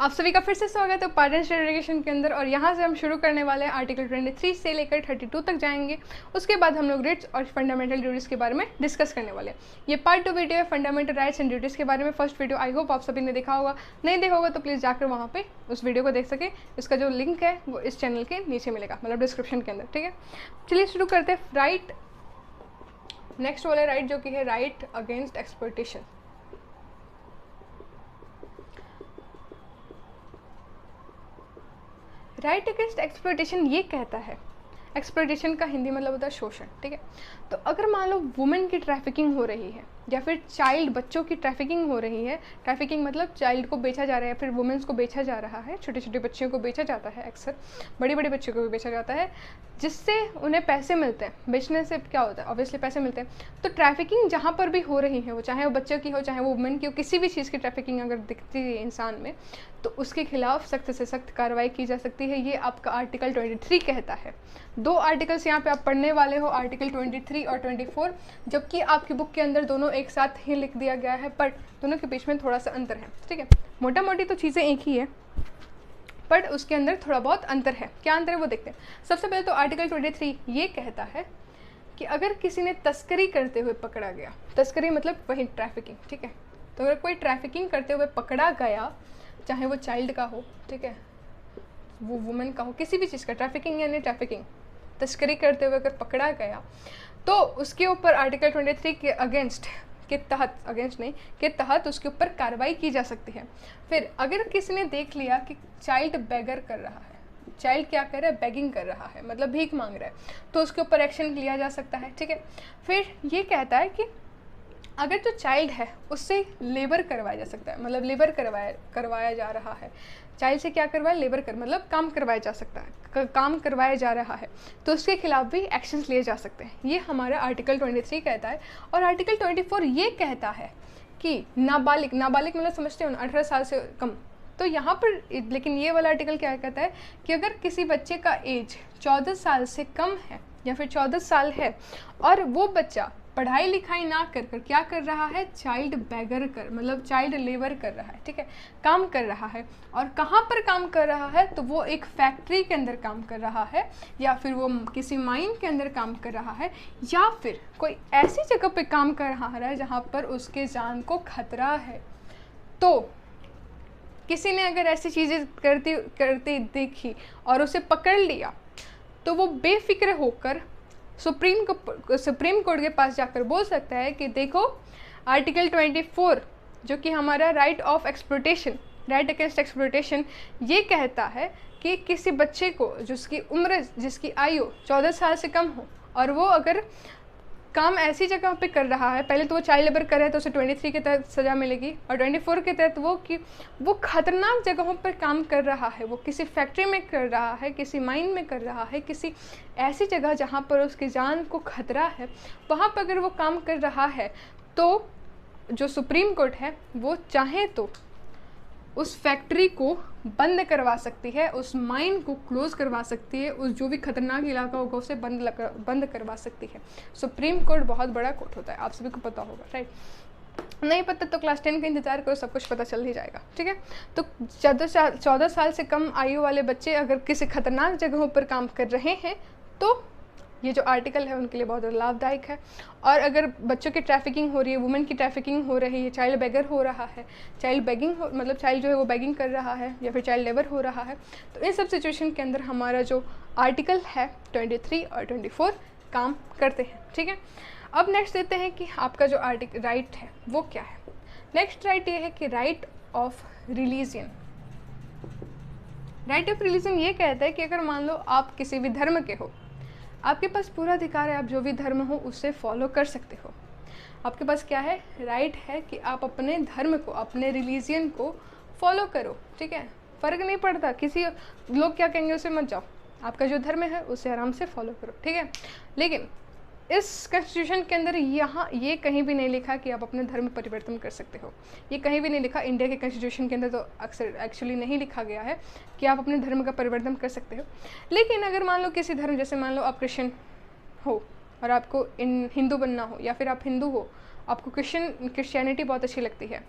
आप सभी का फिर से स्वागत है पेरेंट्स एजुकेशन के अंदर। और यहाँ से हम शुरू करने वाले हैं आर्टिकल 23 से लेकर 32 तक जाएंगे। उसके बाद हम लोग राइट्स और फंडामेंटल ड्यूटीज़ के बारे में डिस्कस करने वाले हैं। ये पार्ट 2 वीडियो है फंडामेंटल राइट्स एंड ड्यूटीज़ के बारे में। फर्स्ट वीडियो आई होप आप सभी ने देखा होगा, नहीं देखा होगा तो प्लीज़ जाकर वहाँ पर उस वीडियो को देख सके। इसका जो लिंक है वो इस चैनल के नीचे मिलेगा, मतलब डिस्क्रिप्शन के अंदर। ठीक है, चलिए शुरू करते हैं। राइट, नेक्स्ट वाला राइट जो कि है right against exploitation. Right against exploitation ये कहता है, एक्सप्लॉयटेशन का हिंदी मतलब होता है शोषण। ठीक है, तो अगर मान लो वुमेन की ट्रैफिकिंग हो रही है या फिर चाइल्ड बच्चों की ट्रैफिकिंग हो रही है, ट्रैफिकिंग मतलब चाइल्ड को बेचा जा रहा है, फिर वुमेन्स को बेचा जा रहा है, छोटे छोटे बच्चियों को बेचा जाता है, अक्सर बड़े बड़े बच्चों को भी बेचा जाता है, जिससे उन्हें पैसे मिलते हैं। बेचने से क्या होता है, ऑब्वियसली पैसे मिलते हैं। तो ट्रैफिकिंग जहाँ पर भी हो रही है, वो चाहे वो बच्चों की हो चाहे वो वुमेन की हो, किसी भी चीज़ की ट्रैफिकिंग अगर दिखती है इंसान में तो उसके खिलाफ सख्त से सख्त कार्रवाई की जा सकती है। ये आपका आर्टिकल 23 कहता है। दो आर्टिकल्स यहाँ पे आप पढ़ने वाले हो, आर्टिकल 23 और 24, जबकि आपकी बुक के अंदर दोनों एक साथ ही लिख दिया गया है, पर दोनों के बीच में थोड़ा सा अंतर है। ठीक है, मोटा मोटी तो चीज़ें एक ही है, बट उसके अंदर थोड़ा बहुत अंतर है। क्या अंतर है वो देखते हैं। सबसे पहले तो आर्टिकल 23 ये कहता है कि अगर किसी ने तस्करी करते हुए पकड़ा गया, तस्करी मतलब वही ट्रैफिकिंग। ठीक है, तो अगर कोई ट्रैफिकिंग करते हुए पकड़ा गया, चाहे वो चाइल्ड का हो, ठीक है, वो वुमेन का हो, किसी भी चीज़ का ट्रैफिकिंग यानी ट्रैफिकिंग, तस्करी करते हुए अगर पकड़ा गया तो उसके ऊपर आर्टिकल 23 के अगेंस्ट के तहत, अगेंस्ट नहीं के तहत उसके ऊपर कार्रवाई की जा सकती है। फिर अगर किसी ने देख लिया कि चाइल्ड बेगर कर रहा है, चाइल्ड क्या कर रहा है, बेगिंग कर रहा है, मतलब भीख मांग रहा है, तो उसके ऊपर एक्शन लिया जा सकता है। ठीक है, फिर ये कहता है कि अगर जो चाइल्ड है उससे लेबर करवाया जा सकता है, मतलब लेबर करवाया जा रहा है, चाइल्ड से क्या करवाया, लेबर कर मतलब काम करवाया जा सकता है, काम करवाया जा रहा है, तो उसके खिलाफ भी एक्शंस लिए जा सकते हैं। ये हमारा आर्टिकल 23 कहता है। और आर्टिकल 24 ये कहता है कि नाबालिग, नाबालिग मतलब समझते हो ना, 18 साल से कम। तो यहाँ पर लेकिन ये वाला आर्टिकल क्या कहता है कि अगर किसी बच्चे का एज 14 साल से कम है या फिर 14 साल है और वो बच्चा पढ़ाई लिखाई ना कर कर क्या कर रहा है, चाइल्ड बेगर कर मतलब चाइल्ड लेबर कर रहा है। ठीक है, काम कर रहा है। और कहाँ पर काम कर रहा है, तो वो एक फैक्ट्री के अंदर काम कर रहा है, या फिर वो किसी माइन के अंदर काम कर रहा है, या फिर कोई ऐसी जगह पे काम कर रहा है जहाँ पर उसके जान को खतरा है। तो किसी ने अगर ऐसी चीज़ें करती देखी और उसे पकड़ लिया तो वो बेफिक्र होकर सुप्रीम कोर्ट के पास जाकर बोल सकता है कि देखो आर्टिकल 24 जो कि हमारा right of exploitation, right against exploitation, ये कहता है कि किसी बच्चे को जिसकी उम्र, जिसकी आयु 14 साल से कम हो और वो अगर काम ऐसी जगह पे कर रहा है, पहले तो वो चाइल्ड लेबर कर रहा है तो उसे 23 के तहत सज़ा मिलेगी, और 24 के तहत वो कि वो खतरनाक जगहों पर काम कर रहा है, वो किसी फैक्ट्री में कर रहा है, किसी माइन में कर रहा है, किसी ऐसी जगह जहाँ पर उसकी जान को खतरा है, वहाँ पर अगर वो काम कर रहा है तो जो सुप्रीम कोर्ट है वो चाहे तो उस फैक्ट्री को बंद करवा सकती है, उस माइन को क्लोज करवा सकती है, उस जो भी खतरनाक इलाका होगा उसे बंद करवा सकती है। सुप्रीम कोर्ट बहुत बड़ा कोर्ट होता है, आप सभी को पता होगा, राइट? नहीं पता तो क्लास 10 का इंतजार करो, सब कुछ पता चल ही जाएगा। ठीक है, तो 14 साल से कम आयु वाले बच्चे अगर किसी खतरनाक जगहों पर काम कर रहे हैं तो ये जो आर्टिकल है उनके लिए बहुत लाभदायक है। और अगर बच्चों की ट्रैफिकिंग हो रही है, वुमेन की ट्रैफिकिंग हो रही है, चाइल्ड बेगर हो रहा है, चाइल्ड बेगिंग मतलब चाइल्ड जो है वो बेगिंग कर रहा है या फिर चाइल्ड लेबर हो रहा है, तो इन सब सिचुएशन के अंदर हमारा जो आर्टिकल है 23 और 24 काम करते हैं। ठीक है, अब नेक्स्ट देते हैं कि आपका जो आर्टिकल राइट है वो क्या है। नेक्स्ट राइट ये है कि right of religion. Right of religion ये कहता है कि अगर मान लो आप किसी भी धर्म के हो, आपके पास पूरा अधिकार है, आप जो भी धर्म हो उससे फॉलो कर सकते हो। आपके पास क्या है, राइट है कि आप अपने धर्म को, अपने रिलीजियन को फॉलो करो। ठीक है, फ़र्क नहीं पड़ता किसी लोग क्या कहेंगे उसे मत जाओ, आपका जो धर्म है उसे आराम से फॉलो करो। ठीक है, लेकिन इस कॉन्स्टिट्यूशन के अंदर यहाँ ये कहीं भी नहीं लिखा कि आप अपने धर्म परिवर्तन कर सकते हो। ये कहीं भी नहीं लिखा, इंडिया के कॉन्स्टिट्यूशन के अंदर तो अक्सर एक्चुअली नहीं लिखा गया है कि आप अपने धर्म का परिवर्तन कर सकते हो। लेकिन अगर मान लो किसी धर्म, जैसे मान लो आप क्रिश्चियन हो और आपको हिंदू बनना हो, या फिर आप हिंदू हो, आपको क्रिश्चियनिटी बहुत अच्छी लगती है,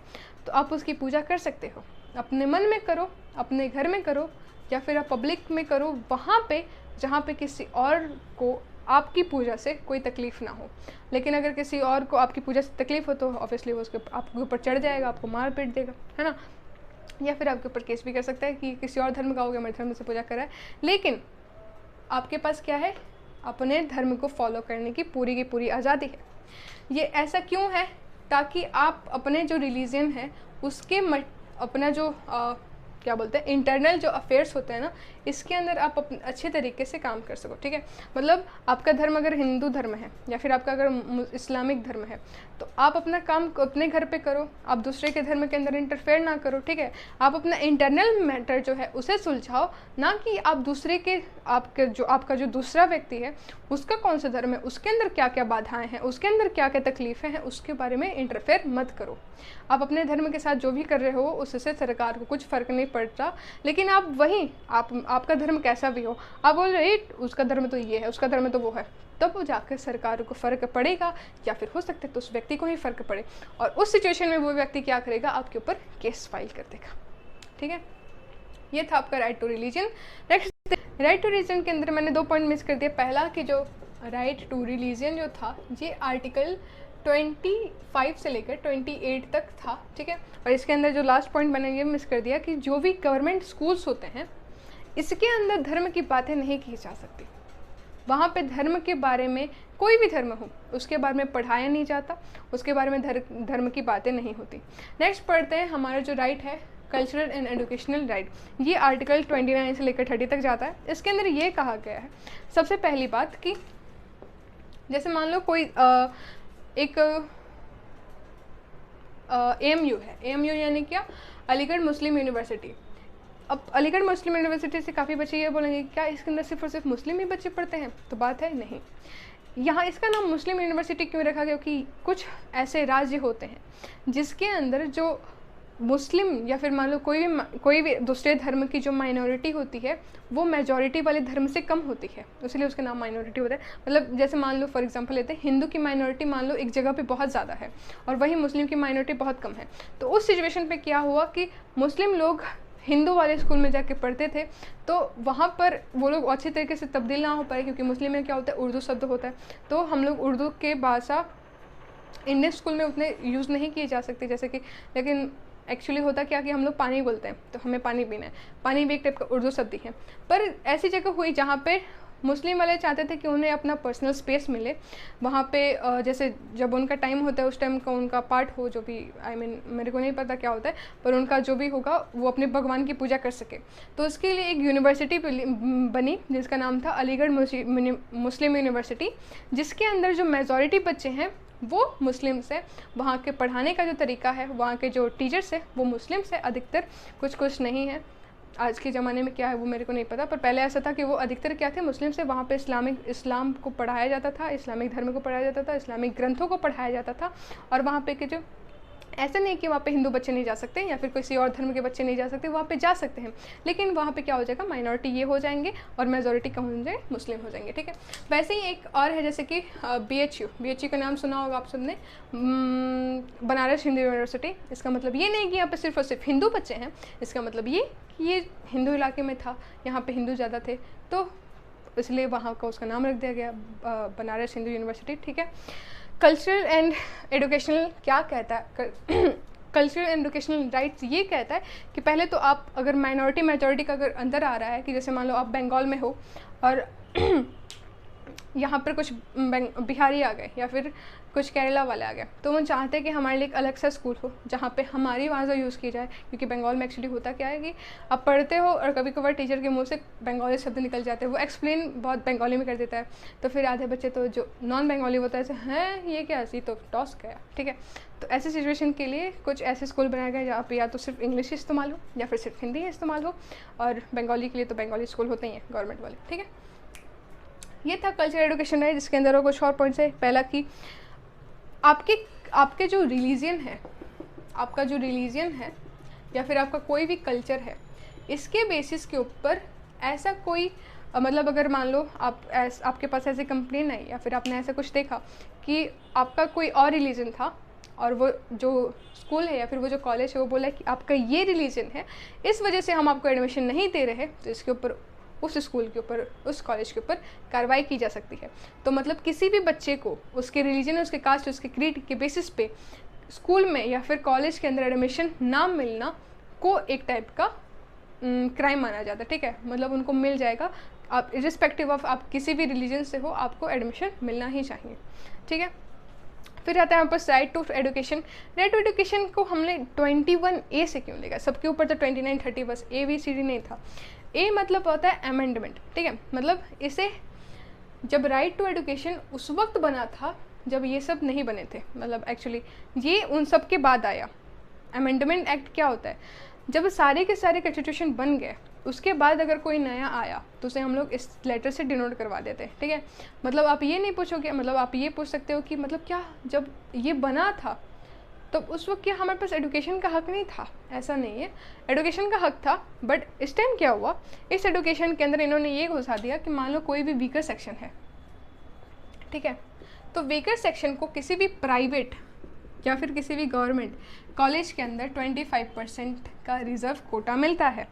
तो आप उसकी पूजा कर सकते हो। अपने मन में करो, अपने घर में करो, या फिर आप पब्लिक में करो, वहाँ पे जहाँ पे किसी और को आपकी पूजा से कोई तकलीफ़ ना हो। लेकिन अगर किसी और को आपकी पूजा से तकलीफ़ हो तो ऑब्वियसली वो उसके आपके ऊपर चढ़ जाएगा, आपको मार पीट देगा, है ना, या फिर आपके ऊपर केस भी कर सकता है कि किसी और धर्म का हो गया, मेरे धर्म से पूजा कर रहा है। लेकिन आपके पास क्या है, अपने धर्म को फॉलो करने की पूरी आज़ादी है। ये ऐसा क्यों है, ताकि आप अपने जो रिलीजन है उसके अपना जो क्या बोलते हैं इंटरनल जो अफेयर्स होते हैं ना, इसके अंदर आप अच्छे तरीके से काम कर सको, ठीक है। मतलब आपका धर्म अगर हिंदू धर्म है या फिर आपका अगर इस्लामिक धर्म है, तो आप अपना काम अपने घर पे करो, आप दूसरे के धर्म के अंदर इंटरफेयर ना करो, ठीक है। आप अपना इंटरनल मैटर जो है उसे सुलझाओ, ना कि आप दूसरे के आपका जो दूसरा व्यक्ति है उसका कौन सा धर्म है, उसके अंदर क्या क्या बाधाएं हैं, उसके अंदर क्या क्या तकलीफ़ें हैं, उसके बारे में इंटरफेयर मत करो। आप अपने धर्म के साथ जो भी कर रहे हो उससे सरकार को कुछ फ़र्क नहीं पड़ता। लेकिन आप वहीं आपका धर्म कैसा भी हो, आप बोल रहे उसका धर्म तो ये है, उसका धर्म तो वो है, तब वो जाकर सरकार को फ़र्क पड़ेगा, या फिर हो सकता है तो उस व्यक्ति को ही फ़र्क पड़े, और उस सिचुएशन में वो व्यक्ति क्या करेगा, आपके ऊपर केस फाइल कर देगा, ठीक है। ये था आपका right to religion. Next right to religion के अंदर मैंने 2 पॉइंट मिस कर दिए। पहला कि जो राइट टू रिलीजन जो था ये आर्टिकल 25 से लेकर 28 तक था, ठीक है। और इसके अंदर जो लास्ट पॉइंट मैंने ये मिस कर दिया कि जो भी गवर्नमेंट स्कूल्स होते हैं इसके अंदर धर्म की बातें नहीं की जा सकती। वहाँ पे धर्म के बारे में, कोई भी धर्म हो उसके बारे में पढ़ाया नहीं जाता, उसके बारे में धर्म की बातें नहीं होती। नेक्स्ट पढ़ते हैं हमारा जो राइट है कल्चरल एंड एजुकेशनल राइट। ये आर्टिकल 29 से लेकर 30 तक जाता है। इसके अंदर ये कहा गया है सबसे पहली बात कि जैसे मान लो कोई एक AMU है, AMU यानी क्या, अलीगढ़ मुस्लिम यूनिवर्सिटी। अब अलीगढ़ मुस्लिम यूनिवर्सिटी से काफ़ी बच्चे ये बोलेंगे क्या इसके अंदर सिर्फ और सिर्फ मुस्लिम ही बच्चे पढ़ते हैं, तो बात है नहीं। यहाँ इसका नाम मुस्लिम यूनिवर्सिटी क्यों रखा गया, क्योंकि कुछ ऐसे राज्य होते हैं जिसके अंदर जो मुस्लिम या फिर मान लो कोई भी दूसरे धर्म की जो माइनॉरिटी होती है वो मेजॉरिटी वाले धर्म से कम होती है, इसलिए उसका नाम माइनॉरिटी होता है। मतलब जैसे मान लो फॉर एग्जांपल लेते हैं, हिंदू की माइनॉरिटी मान लो एक जगह पे बहुत ज़्यादा है और वहीं मुस्लिम की माइनॉरिटी बहुत कम है, तो उस सिचुएशन पे क्या हुआ कि मुस्लिम लोग हिंदू वाले स्कूल में जाके पढ़ते थे, तो वहाँ पर वो लोग अच्छे तरीके से तब्दील ना हो पाए, क्योंकि मुस्लिम में क्या होता है उर्दू शब्द होता है, तो हम लोग उर्दू के भाषा इंडियन स्कूल में उतने यूज़ नहीं किए जा सकते जैसे कि, लेकिन एक्चुअली होता क्या कि हम लोग पानी बोलते हैं तो हमें पानी पीना है, पानी भी एक टाइप का उर्दू शब्द ही है। पर ऐसी जगह हुई जहाँ पे मुस्लिम वाले चाहते थे कि उन्हें अपना पर्सनल स्पेस मिले, वहाँ पे जैसे जब उनका टाइम होता है उस टाइम का उनका पार्ट हो, जो भी मेरे को नहीं पता क्या होता है, पर उनका जो भी होगा वो अपने भगवान की पूजा कर सके। तो उसके लिए एक यूनिवर्सिटी बनी जिसका नाम था अलीगढ़ मुस्लिम यूनिवर्सिटी, जिसके अंदर जो मेजॉरिटी बच्चे हैं वो मुस्लिम्स है। वहाँ के पढ़ाने का जो तरीका है, वहाँ के जो टीचर्स है वो मुस्लिम्स है अधिकतर, कुछ नहीं है। आज के ज़माने में क्या है वो मेरे को नहीं पता, पर पहले ऐसा था कि वो अधिकतर क्या थे, मुस्लिम से। वहाँ पे इस्लाम को पढ़ाया जाता था, इस्लामिक धर्म को पढ़ाया जाता था, इस्लामिक ग्रंथों को पढ़ाया जाता था। और वहाँ पे के जो ऐसा नहीं कि वहाँ पे हिंदू बच्चे नहीं जा सकते या फिर किसी और धर्म के बच्चे नहीं जा सकते, वहाँ पे जा सकते हैं, लेकिन वहाँ पे क्या हो जाएगा, माइनॉरिटी ये हो जाएंगे और मेजॉरिटी कम हो जाए, मुस्लिम हो जाएंगे, ठीक है। वैसे ही एक और है जैसे कि BHU का नाम सुना होगा आप सबने, बनारस हिंदू यूनिवर्सिटी। इसका मतलब ये नहीं कि यहाँ पे सिर्फ और सिर्फ हिंदू बच्चे हैं, इसका मतलब ये कि ये हिंदू इलाके में था, यहाँ पे हिंदू ज़्यादा थे, तो इसलिए वहाँ का उसका नाम रख दिया गया बनारस हिंदू यूनिवर्सिटी, ठीक है। कल्चरल एंड एजुकेशनल क्या कहता है, कल्चरल एंड एजुकेशनल राइट्स ये कहता है कि पहले तो आप अगर माइनॉरिटी मेजॉरिटी का अगर अंदर आ रहा है कि जैसे मान लो आप बंगाल में हो और यहाँ पर कुछ बिहारी आ गए या फिर कुछ केरला वाले आ गए, तो वो चाहते हैं कि हमारे लिए एक अलग सा स्कूल हो जहाँ पे हमारी भाषा यूज़ की जाए, क्योंकि बंगाल में एक्चुअली होता क्या है कि आप पढ़ते हो और कभी कभार टीचर के मुंह से बंगाली शब्द निकल जाते हैं, वो एक्सप्लेन बहुत बंगाली में कर देता है, तो फिर आधे बच्चे तो जो नॉन बंगाली होता है ऐसे हैं ये क्या ऐसी तो टॉस गया, ठीक है। तो ऐसी सिचुएशन के लिए कुछ ऐसे स्कूल बनाए गए जहाँ पे या तो सिर्फ इंग्लिश इस्तेमाल हो या फिर सिर्फ हिंदी इस्तेमाल हो, और बंगाली के लिए तो बंगाली स्कूल होते ही हैं गवर्नमेंट वाले, ठीक है। ये था कल्चरल एजुकेशन है, जिसके अंदर कुछ और पॉइंट्स है। पहला कि आपके जो रिलीजन है, आपका जो रिलीजन है या फिर आपका कोई भी कल्चर है, इसके बेसिस के ऊपर ऐसा कोई मतलब अगर मान लो आपके पास ऐसे कंप्लेन आई या फिर आपने ऐसा कुछ देखा कि आपका कोई और रिलीजन था और वो जो स्कूल है या फिर वो जो कॉलेज है वो बोला कि आपका ये रिलीजन है, इस वजह से हम आपको एडमिशन नहीं दे रहे, तो इसके ऊपर उस स्कूल के ऊपर, उस कॉलेज के ऊपर कार्रवाई की जा सकती है। तो मतलब किसी भी बच्चे को उसके रिलीजन, उसके कास्ट, उसके क्रीड के बेसिस पे स्कूल में या फिर कॉलेज के अंदर एडमिशन ना मिलना को एक टाइप का क्राइम माना जाता है, ठीक है। मतलब उनको मिल जाएगा, आप इरिस्पेक्टिव ऑफ आप किसी भी रिलीजन से हो, आपको एडमिशन मिलना ही चाहिए, ठीक है। फिर आता है हमारे पास right to education. Right to education को हमने 21A से क्यों लेगा? सबके ऊपर तो 29, 30 बस ABCD नहीं था। ए मतलब होता है अमेंडमेंट, ठीक है। मतलब इसे जब राइट टू एडुकेशन उस वक्त बना था जब ये सब नहीं बने थे, मतलब एक्चुअली ये उन सब के बाद आया। अमेंडमेंट एक्ट क्या होता है? जब सारे के सारे कॉन्स्टिट्यूशन बन गए उसके बाद अगर कोई नया आया तो उसे हम लोग इस लेटर से डिनोट करवा देते हैं, ठीक है। मतलब आप ये नहीं पूछोगे, मतलब आप ये पूछ सकते हो कि मतलब क्या जब ये बना था तो उस वक्त क्या हमारे पास एडुकेशन का हक नहीं था? ऐसा नहीं है, एडुकेशन का हक था, बट इस टाइम क्या हुआ, इस एडुकेशन के अंदर इन्होंने ये घुसा दिया कि मान लो कोई भी वीकर सेक्शन है, ठीक है, तो वीकर सेक्शन को किसी भी प्राइवेट या फिर किसी भी गवर्नमेंट कॉलेज के अंदर 25% का रिजर्व कोटा मिलता है।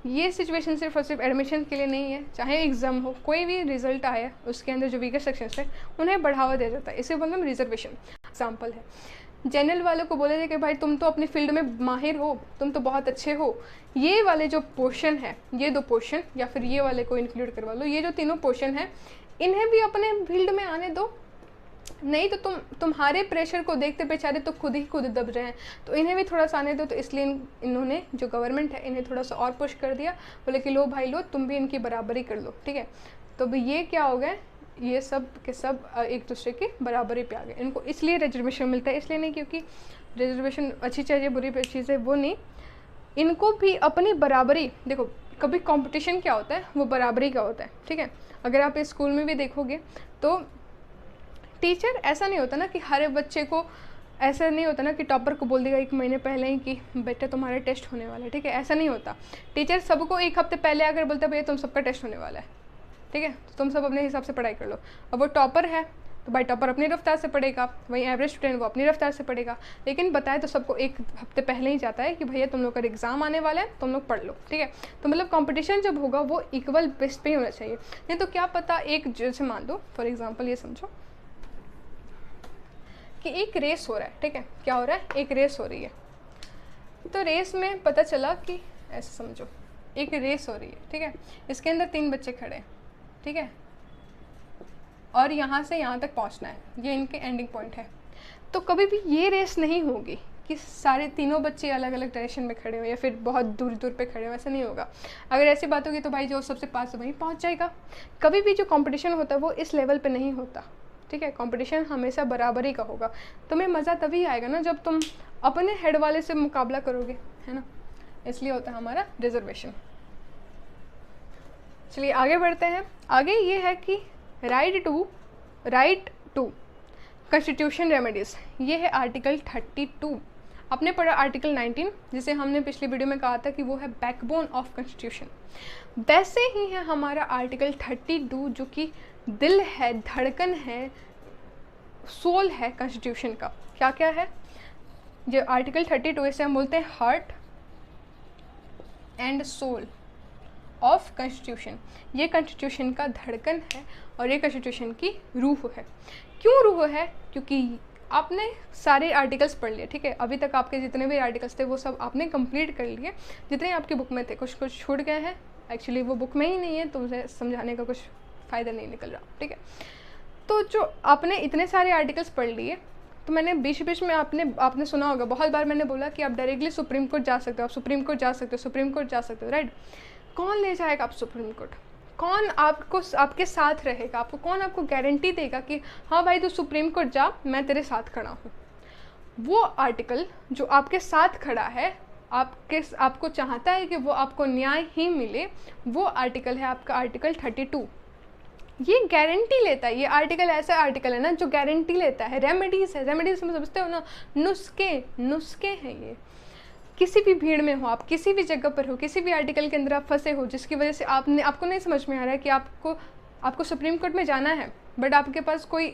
ये सिचुएशन सिर्फ और सिर्फ एडमिशन के लिए नहीं है, चाहे एग्ज़ाम हो, कोई भी रिजल्ट आए उसके अंदर जो वीकर सेक्शन है उन्हें बढ़ावा दिया जाता है, इसे बोलते हैं रिजर्वेशन। एग्जाम्पल है, जनरल वालों को बोले थे कि भाई तुम तो अपनी फील्ड में माहिर हो, तुम तो बहुत अच्छे हो, ये वाले जो पोर्शन है, ये 2 पोर्शन या फिर ये वाले को इंक्लूड करवा लो, ये जो तीनों पोर्शन है इन्हें भी अपने फील्ड में आने दो, नहीं तो तुम्हारे प्रेशर को देखते बेचारे तो खुद ही खुद दब रहे हैं, तो इन्हें भी थोड़ा सा आने दो। तो इसलिए इन्होंने जो गवर्नमेंट है इन्हें थोड़ा सा और पुश कर दिया, बोले कि लो भाई लो, तुम भी इनकी बराबरी कर लो, ठीक है। तो भी ये क्या हो गए, ये सब के सब एक दूसरे की बराबरी पे आ गए। इनको इसलिए रिजर्वेशन मिलता है, इसलिए नहीं क्योंकि रिजर्वेशन अच्छी चीज़ है बुरी चीज़ है, वो नहीं, इनको भी अपनी बराबरी। देखो कभी कंपटीशन क्या होता है, वो बराबरी का होता है, ठीक है। अगर आप इस स्कूल में भी देखोगे तो टीचर ऐसा नहीं होता ना कि हर बच्चे को, ऐसा नहीं होता ना कि टॉपर को बोल देगा 1 महीने पहले ही कि बेटा तुम्हारा टेस्ट होने वाला है, ठीक है, ऐसा नहीं होता। टीचर सबको 1 हफ्ते पहले अगर बोलता है भैया तुम सबका टेस्ट होने वाला है, ठीक है, तो तुम सब अपने हिसाब से पढ़ाई कर लो। अब वो टॉपर है तो भाई टॉपर अपनी रफ्तार से पढ़ेगा, वहीं एवरेज स्टूडेंट वो अपनी रफ्तार से पढ़ेगा, लेकिन बताए तो सबको 1 हफ्ते पहले ही जाता है कि भैया तुम लोग का एग्ज़ाम आने वाला है, तुम लोग पढ़ लो, ठीक है। तो मतलब कंपटीशन जब होगा वो इक्वल बेस पे ही होना चाहिए, नहीं तो क्या पता एक, जैसे मान लो फॉर एग्जाम्पल ये समझो कि एक रेस हो रहा है, ठीक है, क्या हो रहा है, एक रेस हो रही है। तो रेस में पता चला कि ऐसे समझो एक रेस हो रही है, ठीक है, इसके अंदर 3 बच्चे खड़े हैं, ठीक है, और यहाँ से यहाँ तक पहुँचना है, ये इनके एंडिंग पॉइंट है। तो कभी भी ये रेस नहीं होगी कि सारे तीनों बच्चे अलग अलग डायरेक्शन में खड़े हो या फिर बहुत दूर दूर पे खड़े हो, ऐसा नहीं होगा। अगर ऐसी बात होगी तो भाई जो सबसे पास वहीं पहुँच जाएगा। कभी भी जो कंपटीशन होता है वो इस लेवल पे नहीं होता, ठीक है। कंपटीशन हमेशा बराबरी का होगा। तुम्हें मज़ा तभी आएगा ना जब तुम अपने हेड वाले से मुकाबला करोगे, है ना, इसलिए होता है हमारा रिजर्वेशन। चलिए आगे बढ़ते हैं। आगे ये है कि राइट टू कॉन्स्टिट्यूशन रेमेडीज़, ये है आर्टिकल 32। आपने पढ़ा आर्टिकल 19, जिसे हमने पिछली वीडियो में कहा था कि वो है बैकबोन ऑफ कॉन्स्टिट्यूशन। वैसे ही है हमारा आर्टिकल 32 जो कि दिल है, धड़कन है, सोल है कॉन्स्टिट्यूशन का। क्या क्या है जो आर्टिकल 32, इसे हम बोलते हैं heart and soul of constitution. ये कॉन्स्टिट्यूशन का धड़कन है और ये कॉन्स्टिट्यूशन की रूह है। क्यों रूह है? क्योंकि आपने सारे आर्टिकल्स पढ़ लिए, ठीक है, अभी तक आपके जितने भी आर्टिकल्स थे वो सब आपने कंप्लीट कर लिए, जितने आपकी बुक में थे। कुछ कुछ छूट गए हैं, एक्चुअली वो बुक में ही नहीं है तो उसे समझाने का कुछ फ़ायदा नहीं निकल रहा, ठीक है। तो जो आपने इतने सारे आर्टिकल्स पढ़ लिए, तो मैंने बीच बीच में आपने सुना होगा, बहुत बार मैंने बोला कि आप डायरेक्टली सुप्रीम कोर्ट जा सकते हो, आप सुप्रीम कोर्ट जा सकते हो, सुप्रीम कोर्ट जा सकते हो, राइट। कौन ले जाएगा आप सुप्रीम कोर्ट? कौन आपके साथ रहेगा? कौन आपको गारंटी देगा कि हाँ भाई तू सुप्रीम कोर्ट जा, मैं तेरे साथ खड़ा हूँ? वो आर्टिकल जो आपके साथ खड़ा है, आपको चाहता है कि वो आपको न्याय ही मिले, वो आर्टिकल है आपका आर्टिकल 32। ये गारंटी लेता है। ये आर्टिकल ऐसा आर्टिकल है ना जो गारंटी लेता है। रेमेडीज़ है, रेमेडीज़ में समझते हो ना, नुस्खे हैं ये। किसी भी भीड़ में हो, आप किसी भी जगह पर हो, किसी भी आर्टिकल के अंदर आप फंसे हो जिसकी वजह से आपको नहीं समझ में आ रहा है कि आपको सुप्रीम कोर्ट में जाना है, बट आपके पास कोई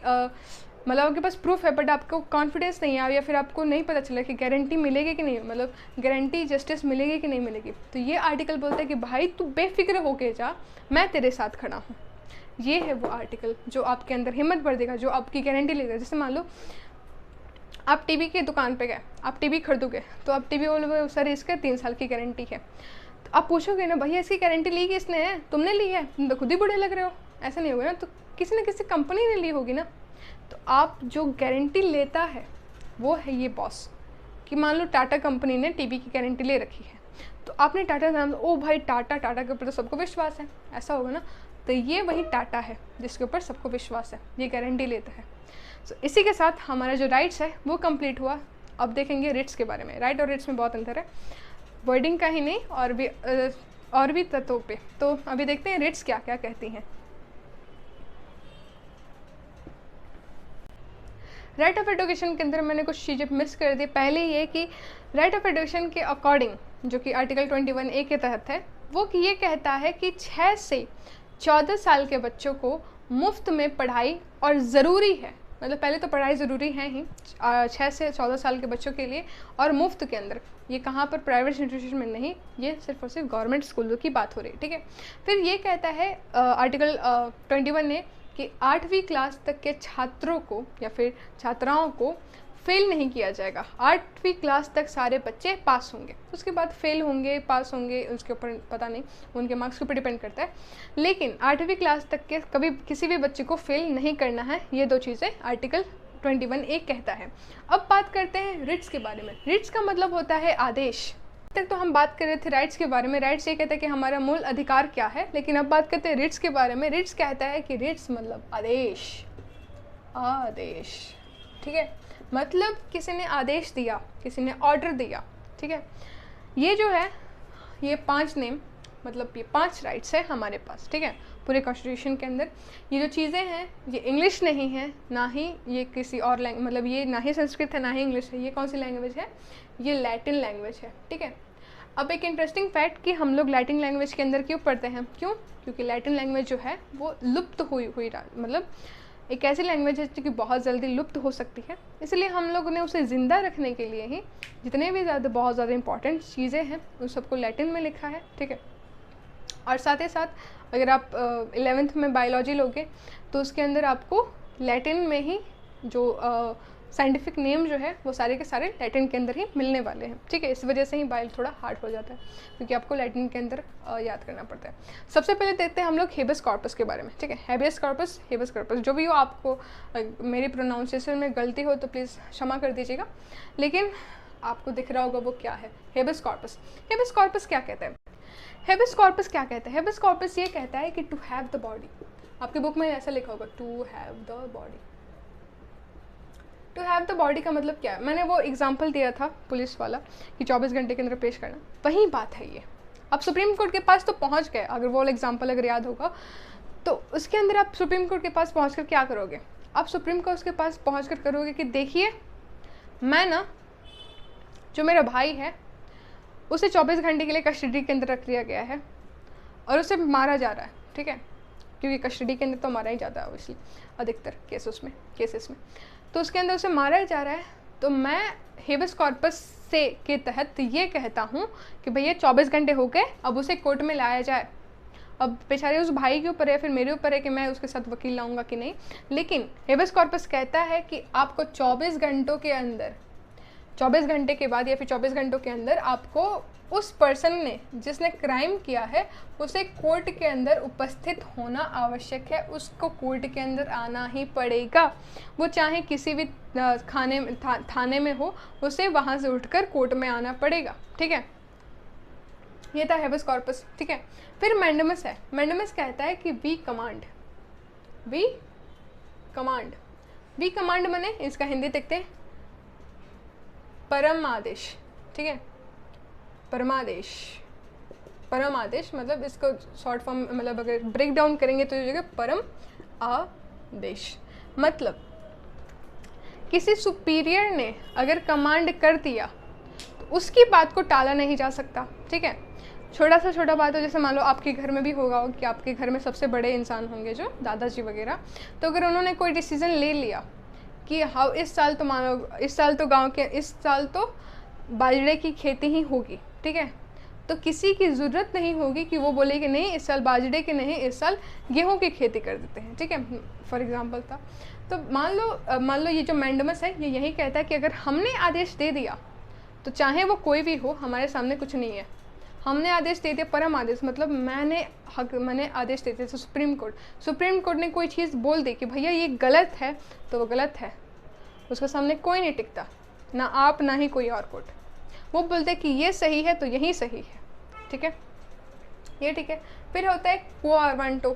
मतलब आपके पास प्रूफ है बट आपको कॉन्फिडेंस नहीं है, या फिर आपको नहीं पता चला कि गारंटी मिलेगी कि नहीं, मतलब गारंटी जस्टिस मिलेगी कि नहीं मिलेगी, तो ये आर्टिकल बोलता है कि भाई तू बेफिक्र होके जा, मैं तेरे साथ खड़ा हूँ। ये है वो आर्टिकल जो आपके अंदर हिम्मत भर देगा, जो आपकी गारंटी लेगा। जैसे मान लो आप टीवी की दुकान पे गए, आप टीवी खरीदोगे, तो आप टीवी बोलोगे सर इसका 3 साल की गारंटी है, तो आप पूछोगे ना भैया इसकी गारंटी ली किसने है, तुमने ली है, तुम तो खुद ही बूढ़े लग रहे हो, ऐसा नहीं होगा ना, तो किसी न किसी कंपनी ने ली होगी ना। तो आप जो गारंटी लेता है वो है ये बॉस, कि मान लो टाटा कंपनी ने टीवी की गारंटी ले रखी है, तो आपने टाटा नाम, ओ भाई टाटा, टाटा के ऊपर तो सबको विश्वास है, ऐसा होगा ना। तो ये वही टाटा है जिसके ऊपर सबको विश्वास है, ये गारंटी लेता है। तो इसी के साथ हमारा जो राइट्स है वो कंप्लीट हुआ। अब देखेंगे रिट्स के बारे में। राइट और रिट्स में बहुत अंतर है, वर्डिंग का ही नहीं और भी तत्वों पे। तो अभी देखते हैं रिट्स क्या क्या कहती हैं। राइट ऑफ एडुकेशन के अंदर मैंने कुछ चीज़ें मिस कर दी। पहले ये कि राइट ऑफ एडुकेशन के अकॉर्डिंग, जो कि आर्टिकल 21A के तहत है, वो कि ये कहता है कि 6 से 14 साल के बच्चों को मुफ्त में पढ़ाई और ज़रूरी है, मतलब पहले तो पढ़ाई ज़रूरी है ही 6 से 14 साल के बच्चों के लिए, और मुफ्त के अंदर, ये कहाँ पर प्राइवेट इंस्टीट्यूशन में नहीं, ये सिर्फ और सिर्फ गवर्नमेंट स्कूलों की बात हो रही है, ठीक है। फिर ये कहता है आर्टिकल 21A कि 8वीं क्लास तक के छात्रों को या फिर छात्राओं को फेल नहीं किया जाएगा। 8वीं क्लास तक सारे बच्चे पास होंगे, उसके बाद फेल होंगे पास होंगे उसके ऊपर पता नहीं, उनके मार्क्स के ऊपर डिपेंड करता है, लेकिन 8वीं क्लास तक के कभी किसी भी बच्चे को फेल नहीं करना है। ये 2 चीज़ें आर्टिकल 21A कहता है। अब बात करते हैं रिट्स के बारे में। रिट्स का मतलब होता है आदेश। तक तो हम बात कर रहे थे राइट्स के बारे में। राइट्स ये कहता है कि हमारा मूल अधिकार क्या है, लेकिन अब बात करते हैं रिट्स के बारे में। रिट्स कहता है कि रिट्स मतलब आदेश, आदेश, ठीक है, मतलब किसी ने आदेश दिया, किसी ने ऑर्डर दिया, ठीक है। ये जो है ये 5 नेम, मतलब ये 5 राइट्स है हमारे पास, ठीक है, पूरे कॉन्स्टिट्यूशन के अंदर। ये जो चीज़ें हैं ये इंग्लिश नहीं है, ना ही ये किसी और लैंग्वेज, मतलब ये ना ही संस्कृत है ना ही इंग्लिश है। ये कौन सी लैंग्वेज है, ये लैटिन लैंग्वेज है, ठीक है। अब एक इंटरेस्टिंग फैक्ट कि हम लोग लैटिन लैंग्वेज के अंदर क्यों पढ़ते हैं, क्यों, क्योंकि लैटिन लैंग्वेज जो है वो लुप्त हुई मतलब एक ऐसी लैंग्वेज है जो कि बहुत जल्दी लुप्त हो सकती है, इसलिए हम लोगों ने उसे ज़िंदा रखने के लिए ही जितने भी बहुत ज़्यादा इंपॉर्टेंट चीज़ें हैं उन सबको लैटिन में लिखा है, ठीक है। और साथ ही साथ अगर आप 11th में बायोलॉजी लोगे तो उसके अंदर आपको लैटिन में ही जो साइंटिफिक नेम जो है वो सारे के सारे लैटिन के अंदर ही मिलने वाले हैं, ठीक है। इस वजह से ही बायो थोड़ा हार्ड हो जाता है, क्योंकि आपको लैटिन के अंदर याद करना पड़ता है। सबसे पहले देखते हैं हम लोग हेबियस कॉर्पस के बारे में, ठीक है। हेबियस कॉर्पस, हेबियस कॉर्पस जो भी हो, आपको मेरी प्रोनाउंसिएशन में गलती हो तो प्लीज़ क्षमा कर दीजिएगा, लेकिन आपको दिख रहा होगा वो क्या है, हेबियस कॉर्पस। हेबियस कॉर्पस क्या कहता है, हेबियस कॉर्पस क्या कहता है, हेबियस कॉर्पस ये कहता है कि टू हैव द बॉडी। आपकी बुक में ऐसा लिखा होगा, to have the body. To have the body का मतलब क्या है, मैंने वो एग्जाम्पल दिया था पुलिस वाला कि 24 घंटे के अंदर पेश करना, वही बात है ये। आप सुप्रीम कोर्ट के पास तो पहुंच गए, अगर वो एग्जाम्पल अगर याद होगा तो उसके अंदर आप सुप्रीम कोर्ट के पास पहुंचकर क्या करोगे, आप सुप्रीम कोर्ट के पास पहुंचकर करोगे कि देखिए मैं ना, जो मेरा भाई है उसे 24 घंटे के लिए कस्टडी के अंदर रख लिया गया है और उसे मारा जा रहा है, ठीक है, क्योंकि कस्टडी के अंदर तो मारा ही जाता है ऑब्वियसली अधिकतर केसेस में, तो उसके अंदर उसे मारा जा रहा है। तो मैं हेबियस कॉर्पस से के तहत ये कहता हूँ कि भैया 24 घंटे हो गए, अब उसे कोर्ट में लाया जाए। अब बेचारे उस भाई के ऊपर है, फिर मेरे ऊपर है कि मैं उसके साथ वकील लाऊंगा कि नहीं, लेकिन हेबियस कॉर्पस कहता है कि आपको 24 घंटों के अंदर, 24 घंटे के बाद या फिर 24 घंटों के अंदर आपको उस पर्सन ने जिसने क्राइम किया है उसे कोर्ट के अंदर उपस्थित होना आवश्यक है, उसको कोर्ट के अंदर आना ही पड़ेगा। वो चाहे किसी भी थाने में हो, उसे वहाँ से उठकर कोर्ट में आना पड़ेगा, ठीक है। ये था हेबियस कॉर्पस, ठीक है। फिर मैंडेमस है। मैंडेमस कहता है कि we command, we command, we command माने इसका हिंदी देखते हैं परम आदेश, ठीक है, परमादेश। परम आदेश मतलब इसको शॉर्ट फॉर्म मतलब अगर ब्रेक डाउन करेंगे तो ये परम आदेश मतलब किसी सुपीरियर ने अगर कमांड कर दिया तो उसकी बात को टाला नहीं जा सकता, ठीक है। छोटा सा छोटा बात हो, जैसे मान लो आपके घर में भी होगा कि आपके घर में सबसे बड़े इंसान होंगे जो दादाजी वगैरह, तो अगर उन्होंने कोई डिसीज़न ले लिया कि हाँ इस साल तो मानो, इस साल तो बाजरे की खेती ही होगी, ठीक है, तो किसी की ज़रूरत नहीं होगी कि वो बोले कि नहीं इस साल बाजरे की नहीं, इस साल गेहूं की खेती कर देते हैं, ठीक है, फॉर एग्जांपल था। तो मान लो ये जो मैंडमस है ये यही कहता है कि अगर हमने आदेश दे दिया तो चाहे वो कोई भी हो, हमारे सामने कुछ नहीं है, हमने आदेश दे दिया, परम आदेश मतलब मैंने आदेश दे दिया। तो सुप्रीम कोर्ट ने कोई चीज़ बोल दी कि भैया ये गलत है, तो वो गलत है, उसके सामने कोई नहीं टिकता, ना आप ना ही कोई और कोर्ट। वो बोलते कि ये सही है तो यही सही है, ठीक है, ये ठीक है। फिर होता है कोवारंटो,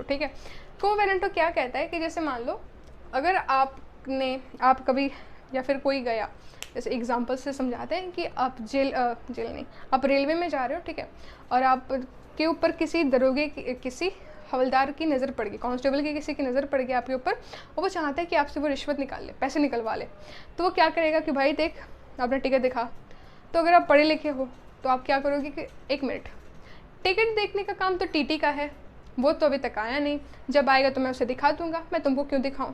ठीक है। कोवारंटो क्या कहता है कि जैसे मान लो अगर आप कभी या फिर कोई गया, जैसे एग्जांपल से समझाते हैं कि आप जेल नहीं, आप रेलवे में जा रहे हो, ठीक है, और आप के ऊपर किसी दरोगे की, किसी हवलदार की नज़र पड़ गई, कांस्टेबल की किसी की नज़र पड़ गई आपके ऊपर, और वो चाहता है कि आपसे वो रिश्वत निकाल ले, पैसे निकलवा ले। तो वो क्या करेगा कि भाई देख आपने टिकट दिखा। तो अगर आप पढ़े लिखे हो तो आप क्या करोगे कि 1 मिनट, टिकट देखने का काम तो टीटी का है, वो तो अभी तक आया नहीं, जब आएगा तो मैं उसे दिखा दूंगा, मैं तुमको क्यों दिखाऊं।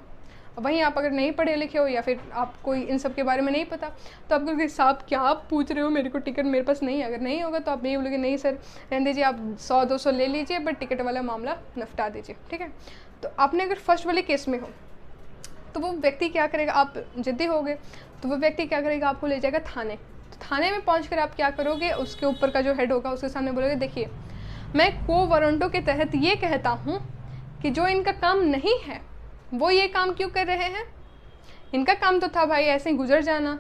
वहीं आप अगर नहीं पढ़े लिखे हो या फिर आप कोई इन सब के बारे में नहीं पता, तो आप कहोगे साहब क्या आप पूछ रहे हो, मेरे को टिकट मेरे पास नहीं है। अगर नहीं होगा तो आप ये बोलोगे नहीं सर रहने दीजिए, आप 100-200 ले लीजिए, बट टिकट वाला मामला निपटा दीजिए, ठीक है। तो आपने अगर फर्स्ट वाले केस में हो तो वो व्यक्ति क्या करेगा, आप जिद्दी हो गए तो वो व्यक्ति क्या करेगा, आपको ले जाएगा थाने। तो थाने में पहुँच कर आप क्या करोगे, उसके ऊपर का जो हेड होगा उसके सामने बोलोगे देखिए मैं कोवारंटो के तहत ये कहता हूँ कि जो इनका काम नहीं है वो ये काम क्यों कर रहे हैं, इनका काम तो था भाई ऐसे ही गुजर जाना,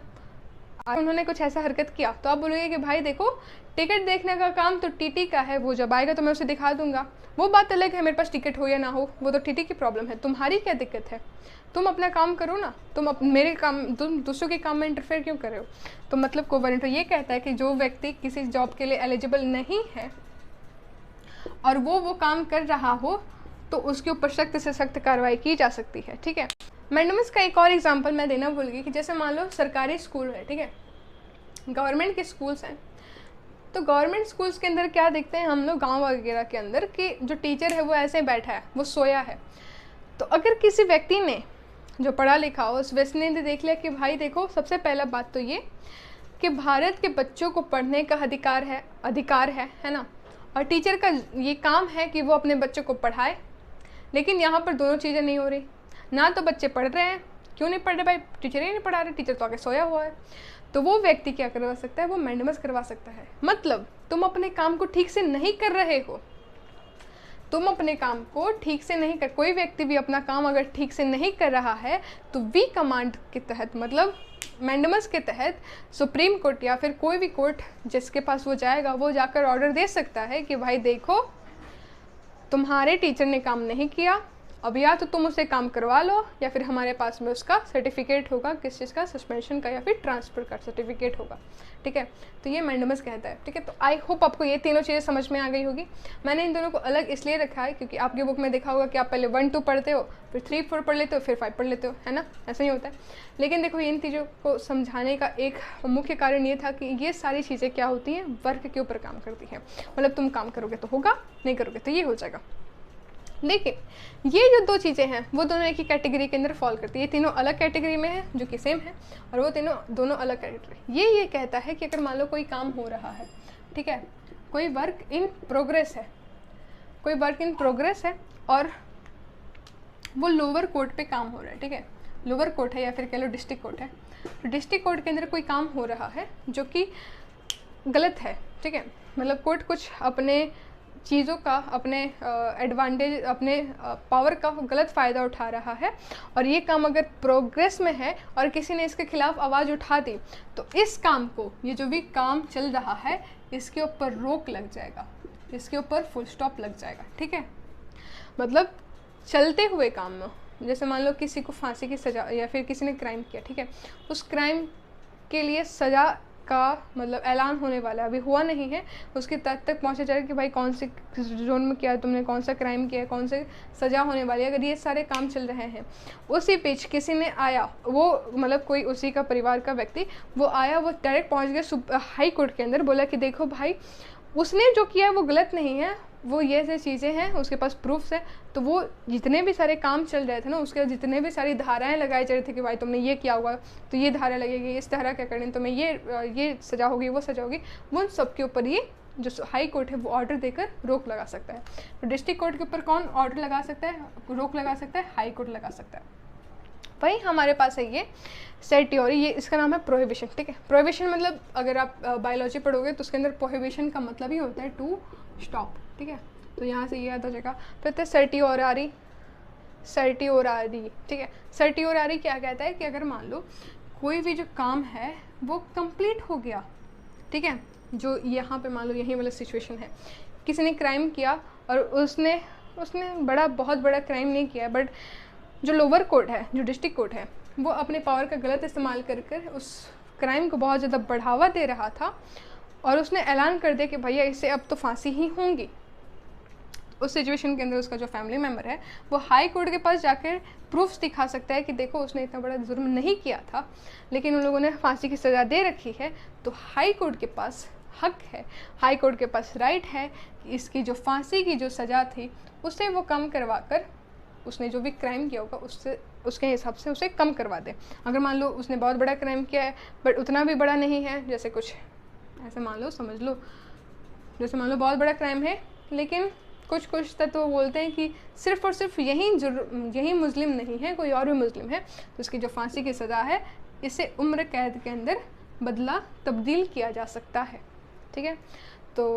उन्होंने कुछ ऐसा हरकत किया। तो आप बोलोगे कि भाई देखो टिकट देखने का काम तो टीटी का है, वो जब आएगा तो मैं उसे दिखा दूंगा, वो बात अलग है मेरे पास टिकट हो या ना हो, वो तो टीटी की प्रॉब्लम है, तुम्हारी क्या दिक्कत है, तुम अपना काम करो ना, तुम दूसरों के काम में इंटरफेयर क्यों कर रहे हो। तो मतलब कोवारंटो ये कहता है कि जो व्यक्ति किसी जॉब के लिए एलिजिबल नहीं है और वो काम कर रहा हो तो उसके ऊपर सख्त से सख्त कार्रवाई की जा सकती है, ठीक है। मैंडमस का एक और एग्जांपल मैं देना भूल गई कि जैसे मान लो सरकारी स्कूल है, ठीक है, गवर्नमेंट के स्कूल्स हैं, तो गवर्नमेंट स्कूल्स के अंदर क्या देखते हैं हम लोग गांव वगैरह के अंदर कि जो टीचर है वो ऐसे बैठा है, वो सोया है। तो अगर किसी व्यक्ति ने जो पढ़ा लिखा हो उस व्यक्ति ने देख लिया कि भाई देखो सबसे पहला बात तो ये कि भारत के बच्चों को पढ़ने का अधिकार है ना, और टीचर का ये काम है कि वो अपने बच्चों को पढ़ाए, लेकिन यहाँ पर दोनों चीज़ें नहीं हो रही, ना तो बच्चे पढ़ रहे हैं, क्यों नहीं पढ़ रहे भाई, टीचर ही नहीं पढ़ा रहे, टीचर तो आगे सोया हुआ है। तो वो व्यक्ति क्या करवा सकता है, वो मैंडमस करवा सकता है। मतलब तुम अपने काम को ठीक से नहीं कर रहे हो, तुम अपने काम को ठीक से नहीं कर, कोई व्यक्ति भी अपना काम अगर ठीक से नहीं कर रहा है तो वी कमांड के तहत, मतलब मैंडमस के तहत सुप्रीम कोर्ट या फिर कोई भी कोर्ट जिसके पास वो जाएगा वो जाकर ऑर्डर दे सकता है कि भाई देखो तुम्हारे टीचर ने काम नहीं किया, अब या तो तुम उसे काम करवा लो या फिर हमारे पास में उसका सर्टिफिकेट होगा, किस चीज़ का, सस्पेंशन का या फिर ट्रांसफ़र का सर्टिफिकेट होगा, ठीक है। तो ये मैंडमस कहता है, ठीक है। तो आई होप आपको ये तीनों चीज़ें समझ में आ गई होगी। मैंने इन दोनों को अलग इसलिए रखा है क्योंकि आपकी बुक में देखा होगा कि आप पहले 1-2 पढ़ते हो, फिर 3-4 पढ़ लेते हो, फिर 5 पढ़ लेते हो, है ना, ऐसा ही होता है। लेकिन देखो इन चीज़ों को समझाने का एक मुख्य कारण ये था कि ये सारी चीज़ें क्या होती हैं, वर्क के ऊपर काम करती हैं। मतलब तुम काम करोगे तो होगा, नहीं करोगे तो ये हो जाएगा। लेकिन ये जो 2 चीज़ें हैं वो दोनों एक ही कैटेगरी के अंदर फॉल करती है, ये तीनों अलग कैटेगरी में है जो कि सेम है, और वो दोनों अलग कैटेगरी। ये कहता है कि अगर मान लो कोई काम हो रहा है, ठीक है, कोई वर्क इन प्रोग्रेस है और वो लोअर कोर्ट पे काम हो रहा है, ठीक है, लोअर कोर्ट है या फिर कह लो डिस्ट्रिक्ट कोर्ट है, तो डिस्ट्रिक्ट कोर्ट के अंदर कोई काम हो रहा है जो कि गलत है, ठीक है, मतलब कोर्ट कुछ अपने चीज़ों का, अपने एडवांटेज, अपने पावर का गलत फ़ायदा उठा रहा है, और ये काम अगर प्रोग्रेस में है और किसी ने इसके खिलाफ आवाज़ उठा दी तो इस काम को, ये जो भी काम चल रहा है इसके ऊपर रोक लग जाएगा, इसके ऊपर फुल स्टॉप लग जाएगा, ठीक है। मतलब चलते हुए काम में, जैसे मान लो किसी को फांसी की सज़ा या फिर किसी ने क्राइम किया, ठीक है, उस क्राइम के लिए सज़ा का मतलब ऐलान होने वाला है, अभी हुआ नहीं है, उसके तक पहुंचा जाएगा कि भाई कौन से जोन में किया तुमने, कौन सा क्राइम किया है, कौन से सज़ा होने वाली है। अगर ये सारे काम चल रहे हैं, उसी बीच किसी ने आया, वो मतलब कोई उसी का परिवार का व्यक्ति वो आया, वो डायरेक्ट पहुंच गया हाई कोर्ट के अंदर, बोला कि देखो भाई उसने जो किया है वो गलत नहीं है, वो ये से चीज़ें हैं, उसके पास प्रूफ्स है। तो वो जितने भी सारे काम चल रहे थे ना, उसके जितने भी सारी धाराएं लगाई जा रही थी कि भाई तुमने ये किया होगा तो ये धारा लगेगी, इस धारा क्या करनी, तुम्हें ये सजा होगी, वो सजा होगी, वो सबके ऊपर ही जो हाई कोर्ट है वो ऑर्डर देकर रोक लगा सकता है। तो डिस्ट्रिक्ट कोर्ट के ऊपर कौन ऑर्डर लगा सकता है, रोक लगा सकता है, हाई कोर्ट लगा सकता है। भाई हमारे पास है ये सेटियोरी, ये इसका नाम है प्रोहिबिशन, ठीक है। प्रोहिबिशन मतलब अगर आप बायोलॉजी पढ़ोगे तो उसके अंदर प्रोहिबिशन का मतलब ही होता है टू स्टॉप, ठीक है। तो यहाँ से ये याद हो जाएगा। फिर सर्टियोरारी, ठीक है। सर्टियोरारी क्या कहता है कि अगर मान लो कोई भी जो काम है वो कंप्लीट हो गया, ठीक है, जो यहाँ पे मान लो यही वाला सिचुएशन है, किसी ने क्राइम किया और उसने बहुत बड़ा क्राइम नहीं किया, बट जो लोअर कोर्ट है, जो डिस्ट्रिक्ट कोर्ट है, वो अपने पावर का गलत इस्तेमाल कर उस क्राइम को बहुत ज़्यादा बढ़ावा दे रहा था और उसने ऐलान कर दिया कि भैया इससे अब तो फांसी ही होंगी। उस सिचुएशन के अंदर उसका जो फैमिली मेम्बर है वो हाई कोर्ट के पास जाकर प्रूफ्स दिखा सकता है कि देखो उसने इतना बड़ा जुर्म नहीं किया था, लेकिन उन लोगों ने फांसी की सज़ा दे रखी है। तो हाई कोर्ट के पास हक है, हाई कोर्ट के पास राइट है कि इसकी जो फांसी की जो सज़ा थी उसे वो कम करवा कर उसने जो भी क्राइम किया होगा उससे उसके हिसाब से उसे कम करवा दे। अगर मान लो उसने बहुत बड़ा क्राइम किया है बट उतना भी बड़ा नहीं है, जैसे कुछ ऐसे मान लो, समझ लो जैसे मान लो बहुत बड़ा क्राइम है लेकिन कुछ तत्व बोलते हैं कि सिर्फ़ और सिर्फ यही मुस्लिम नहीं है, कोई और भी मुस्लिम है, तो उसकी जो फांसी की सज़ा है इसे उम्र कैद के अंदर तब्दील किया जा सकता है, ठीक है। तो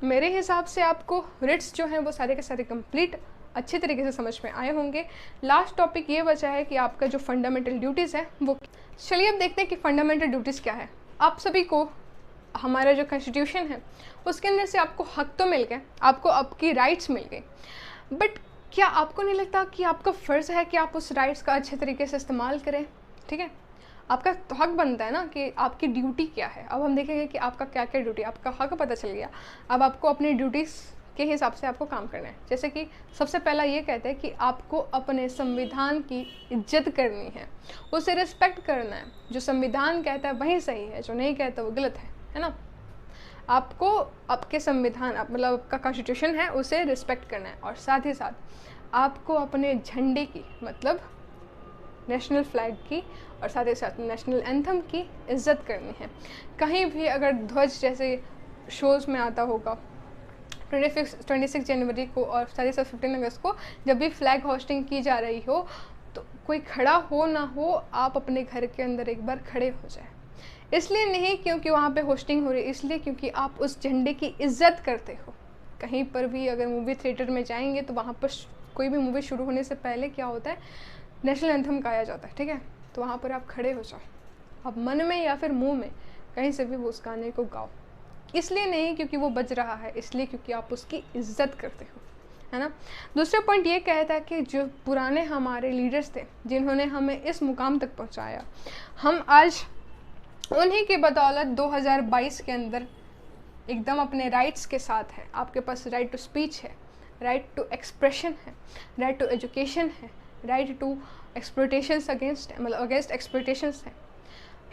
मेरे हिसाब से आपको रिट्स जो हैं वो सारे के सारे कंप्लीट अच्छे तरीके से समझ में आए होंगे। लास्ट टॉपिक ये बचा है कि आपका जो फंडामेंटल ड्यूटीज़ है वो, चलिए अब देखते हैं कि फंडामेंटल ड्यूटीज़ क्या है। आप सभी को हमारा जो कॉन्स्टिट्यूशन है उसके अंदर से आपको हक तो मिल गए, आपको आपकी राइट्स मिल गए, बट क्या आपको नहीं लगता कि आपका फ़र्ज़ है कि आप उस राइट्स का अच्छे तरीके से इस्तेमाल करें, ठीक है। आपका तो हक बनता है ना कि आपकी ड्यूटी क्या है। अब हम देखेंगे कि आपका क्या क्या ड्यूटी, आपका हक पता चल गया, अब आपको अपनी ड्यूटीज़ के हिसाब से आपको काम करना है। जैसे कि सबसे पहला ये कहते हैं कि आपको अपने संविधान की इज्जत करनी है, उसे रिस्पेक्ट करना है। जो संविधान कहता है वही सही है, जो नहीं कहता वो गलत है ना। आपको आपके संविधान मतलब आपका कॉन्स्टिट्यूशन है उसे रिस्पेक्ट करना है, और साथ ही साथ आपको अपने झंडे की मतलब नेशनल फ्लैग की और साथ ही साथ नेशनल एंथम की इज्जत करनी है। कहीं भी अगर ध्वज जैसे शोज़ में आता होगा 26 जनवरी को और साथ ही साथ 15 अगस्त को जब भी फ्लैग होस्टिंग की जा रही हो तो कोई खड़ा हो ना हो, आप अपने घर के अंदर एक बार खड़े हो जाए। इसलिए नहीं क्योंकि वहाँ पे होस्टिंग हो रही है, इसलिए क्योंकि आप उस झंडे की इज्जत करते हो। कहीं पर भी अगर मूवी थिएटर में जाएंगे तो वहाँ पर कोई भी मूवी शुरू होने से पहले क्या होता है, नेशनल एंथम गाया जाता है, ठीक है। तो वहाँ पर आप खड़े हो जाओ, आप मन में या फिर मुँह में कहीं से भी वो उस गाने को गाओ। इसलिए नहीं क्योंकि वो बज रहा है, इसलिए क्योंकि आप उसकी इज्जत करते हो, है ना। दूसरा पॉइंट ये कहता है कि जो पुराने हमारे लीडर्स थे जिन्होंने हमें इस मुकाम तक पहुंचाया, हम आज उन्हीं के बदौलत 2022 के अंदर एकदम अपने राइट्स के साथ है। आपके पास राइट टू स्पीच है, राइट टू एक्सप्रेशन है, राइट टू एजुकेशन है, राइट टू एक्सप्लॉयटेशंस अगेंस्ट एक्सप्लॉयटेशंस है।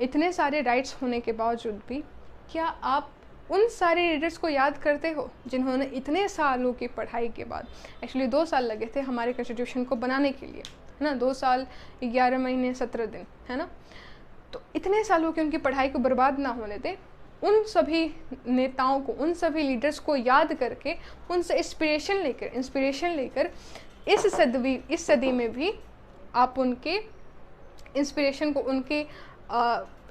इतने सारे राइट्स होने के बावजूद भी क्या आप उन सारे लीडर्स को याद करते हो जिन्होंने इतने सालों की पढ़ाई के बाद, एक्चुअली 2 साल लगे थे हमारे कॉन्स्टिट्यूशन को बनाने के लिए, है ना, 2 साल 11 महीने 17 दिन, है ना। तो इतने सालों की उनकी पढ़ाई को बर्बाद ना होने दें, उन सभी नेताओं को, उन सभी लीडर्स को याद करके उनसे इंस्पिरेशन लेकर इस सदी में भी आप उनके इंस्पिरेशन को, उनके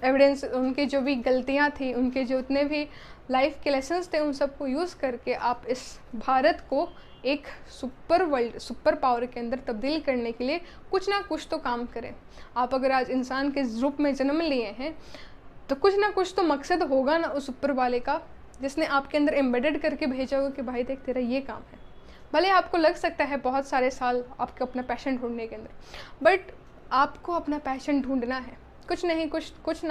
एविडेंस, उनके जो भी गलतियां थी, उनके जो उतने भी लाइफ के लेसन्स थे, उन सबको यूज़ करके आप इस भारत को एक सुपर पावर के अंदर तब्दील करने के लिए कुछ ना कुछ तो काम करें। आप अगर आज इंसान के रूप में जन्म लिए हैं तो कुछ ना कुछ तो मकसद होगा ना उस ऊपर वाले का, जिसने आपके अंदर एम्बेडेड करके भेजा होगा कि भाई देख तेरा ये काम है। भले आपको लग सकता है बहुत सारे साल आपको अपना पैशन ढूंढने के अंदर, बट आपको अपना पैशन ढूंढना है। कुछ नहीं, कुछ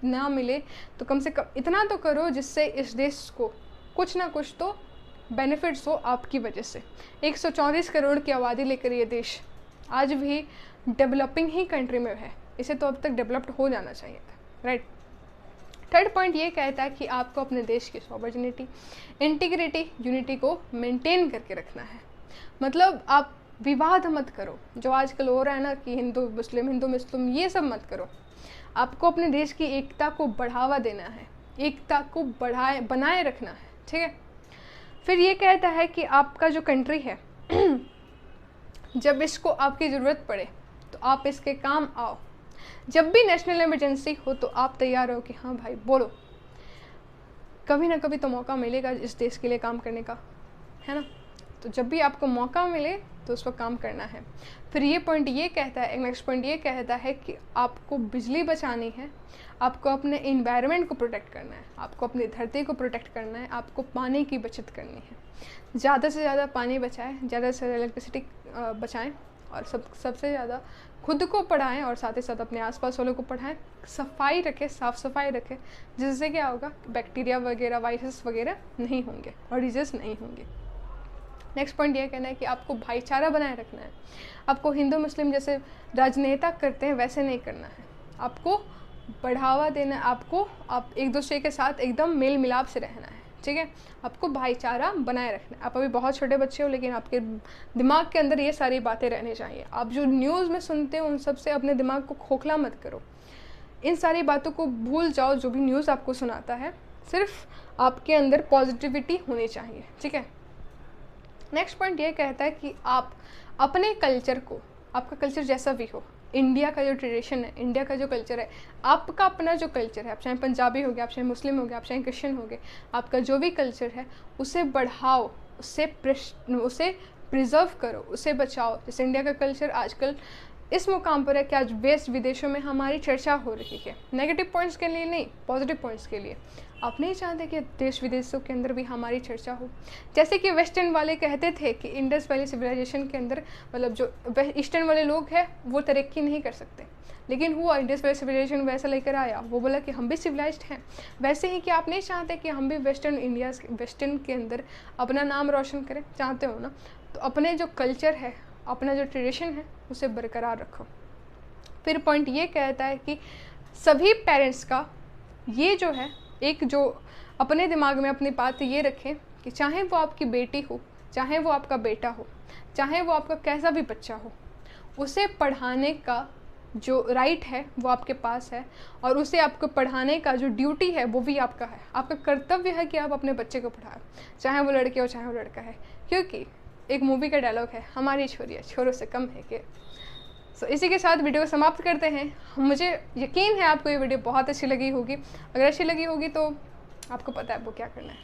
ना मिले तो कम से कम इतना तो करो जिससे इस देश को कुछ ना कुछ तो बेनिफिट्स हो आपकी वजह से। 134 करोड़ की आबादी लेकर ये देश आज भी डेवलपिंग ही कंट्री में है, इसे तो अब तक डेवलप्ड हो जाना चाहिए था, राइट। थर्ड पॉइंट ये कहता है कि आपको अपने देश की सॉवरेनिटी, इंटीग्रिटी, यूनिटी को मेंटेन करके रखना है। मतलब आप विवाद मत करो, जो आजकल हो रहा है ना कि हिंदू मुस्लिम ये सब मत करो। आपको अपने देश की एकता को बढ़ावा देना है, एकता को बनाए रखना है, ठीक है। फिर ये कहता है कि आपका जो कंट्री है जब इसको आपकी ज़रूरत पड़े तो आप इसके काम आओ। जब भी नेशनल इमरजेंसी हो तो आप तैयार हो कि हाँ भाई बोलो, कभी ना कभी तो मौका मिलेगा इस देश के लिए काम करने का, है ना। तो जब भी आपको मौका मिले तो उस पर काम करना है। फिर ये पॉइंट ये कहता है, नेक्स्ट पॉइंट ये कहता है कि आपको बिजली बचानी है, आपको अपने इन्वायरमेंट को प्रोटेक्ट करना है, आपको अपनी धरती को प्रोटेक्ट करना है, आपको पानी की बचत करनी है। ज़्यादा से ज़्यादा पानी बचाएं, ज़्यादा से ज़्यादा इलेक्ट्रिसिटी बचाएं और सबसे ज़्यादा खुद को पढ़ाएं और साथ ही साथ अपने आसपास वालों को पढ़ाएं। सफाई रखें, साफ़ सफाई रखें, जिससे क्या होगा, बैक्टीरिया वगैरह, वायरस वगैरह नहीं होंगे और डिजीज़ नहीं होंगे। नेक्स्ट पॉइंट ये कहना है कि आपको भाईचारा बनाए रखना है। आपको हिंदू मुस्लिम जैसे राजनेता करते हैं वैसे नहीं करना है, आपको बढ़ावा देना है, आप एक दूसरे के साथ एकदम मेल मिलाप से रहना है, ठीक है। आपको भाईचारा बनाए रखना है। आप अभी बहुत छोटे बच्चे हो लेकिन आपके दिमाग के अंदर ये सारी बातें रहनी चाहिए। आप जो न्यूज़ में सुनते हो उन सब से अपने दिमाग को खोखला मत करो, इन सारी बातों को भूल जाओ। जो भी न्यूज़ आपको सुनाता है, सिर्फ आपके अंदर पॉजिटिविटी होनी चाहिए, ठीक है। नेक्स्ट पॉइंट ये कहता है कि आप अपने कल्चर को, आपका कल्चर जैसा भी हो, इंडिया का जो ट्रेडिशन है, इंडिया का जो कल्चर है, आपका अपना जो कल्चर है, आप चाहे पंजाबी हो गए, आप चाहे मुस्लिम हो गए, आप चाहे क्रिश्चियन हो गए, आपका जो भी कल्चर है उसे बढ़ाओ, उसे प्रिजर्व करो, उसे बचाओ। जैसे इंडिया का कल्चर आजकल इस मुकाम पर है कि आज देश विदेशों में हमारी चर्चा हो रही है, नेगेटिव पॉइंट्स के लिए नहीं, पॉजिटिव पॉइंट्स के लिए। आप नहीं चाहते कि देश विदेशों के अंदर भी हमारी चर्चा हो। जैसे कि वेस्टर्न वाले कहते थे कि इंडस वैली सिविलाइजेशन के अंदर मतलब जो ईस्टर्न वाले लोग हैं वो तरक्की नहीं कर सकते, लेकिन हुआ इंडस वैली सिविलाइजेशन वैसा लेकर आया, वो बोला कि हम भी सिविलाइज्ड हैं। वैसे ही कि आप नहीं चाहते कि हम भी वेस्टर्न के अंदर अपना नाम रोशन करें, चाहते हो ना, तो अपने जो कल्चर है, अपना जो ट्रेडिशन है उसे बरकरार रखो। फिर पॉइंट ये कहता है कि सभी पेरेंट्स का ये जो है, एक जो अपने दिमाग में अपनी बात ये रखें कि चाहे वो आपकी बेटी हो, चाहे वो आपका बेटा हो, चाहे वो आपका कैसा भी बच्चा हो, उसे पढ़ाने का जो राइट है वो आपके पास है, और उसे आपको पढ़ाने का जो ड्यूटी है वो भी आपका है। आपका कर्तव्य है कि आप अपने बच्चे को पढ़ाएं, चाहे वो लड़के हो चाहे वो लड़का है। क्योंकि एक मूवी का डायलॉग है, हमारी छोरियाँ छोरों से कम है के। सो इसी के साथ वीडियो को समाप्त करते हैं। मुझे यकीन है आपको ये वीडियो बहुत अच्छी लगी होगी। अगर अच्छी लगी होगी तो आपको पता है आपको क्या करना है।